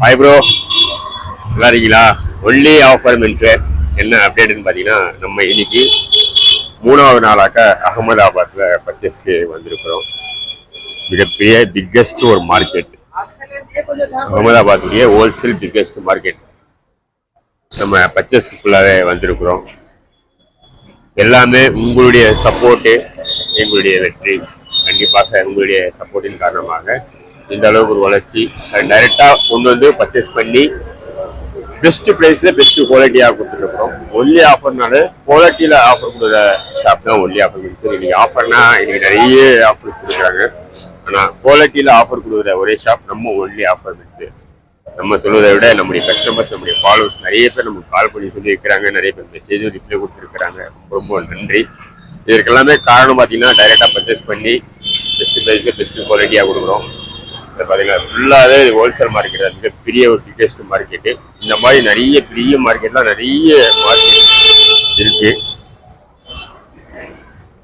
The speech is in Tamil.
ஹாய் ப்ரோ, நல்லா இருக்கீங்களா? ஒன்லி ஆஃபர் மென்ஸ் என்ன அப்டேட்னு பார்த்தீங்கன்னா, நம்ம இன்னைக்கு 3வது நாளாக அகமதாபாத்தில் பர்ச்சேஸ்க்கு வந்திருக்கிறோம். மிகப்பெரிய பிக்கஸ்ட் ஒரு மார்க்கெட், அகமதாபாத்துடைய ஹோல்சேல் பிக்கஸ்ட் மார்க்கெட். நம்ம பர்ச்சேஸ்க்கு ஃபுல்லாகவே வந்திருக்கிறோம். எல்லாமே உங்களுடைய சப்போர்ட்டு எங்களுடைய வெற்றி. கண்டிப்பாக உங்களுடைய சப்போர்ட்டின் காரணமாக இந்த அளவுக்கு ஒரு வளர்ச்சி. டைரெக்டாக கொண்டு வந்து பர்ச்சேஸ் பண்ணி பெஸ்ட் ப்ரைஸில் பெஸ்ட் குவாலிட்டியாக கொடுத்துருக்குறோம். ஒன்லி ஆஃபர்னால குவாலிட்டியில் ஆஃபர் கொடுக்குற ஷாப் தான் ஒன்லி ஆஃபர் கொடுக்குது. இன்றைக்கி ஆஃபர்னா இன்றைக்கி நிறைய ஆஃபர் கொடுக்குறாங்க. ஆனால் குவாலிட்டியில் ஆஃபர் கொடுக்குற ஒரே ஷாப் நம்ம ஒன்லி ஆஃபர் மிக்ஸு. நம்ம சொல்வதை விட நம்முடைய கஸ்டமர்ஸ், நம்முடைய ஃபாலோவர்ஸ் நிறைய பேர் நமக்கு கால் பண்ணி சொல்லி இருக்கிறாங்க. நிறைய பேர் மெசேஜும் ரிப்ளை கொடுத்துருக்குறாங்க. ரொம்ப நன்றி. இதற்கு எல்லாமே காரணம் பார்த்தீங்கன்னா, டைரெக்டாக பர்ச்சேஸ் பண்ணி பெஸ்ட் ப்ரைஸில் பெஸ்ட் குவாலிட்டியாக கொடுக்குறோம். பார்த்தீங்கன்னா ஃபுல்லாகவே ஹோல்சேல் மார்க்கெட், மிகப்பெரிய ஒரு பிக்கஸ்ட் மார்க்கெட்டு. இந்த மாதிரி நிறைய பெரிய மார்க்கெட்லாம் நிறைய மார்க்கெட் இருக்குது.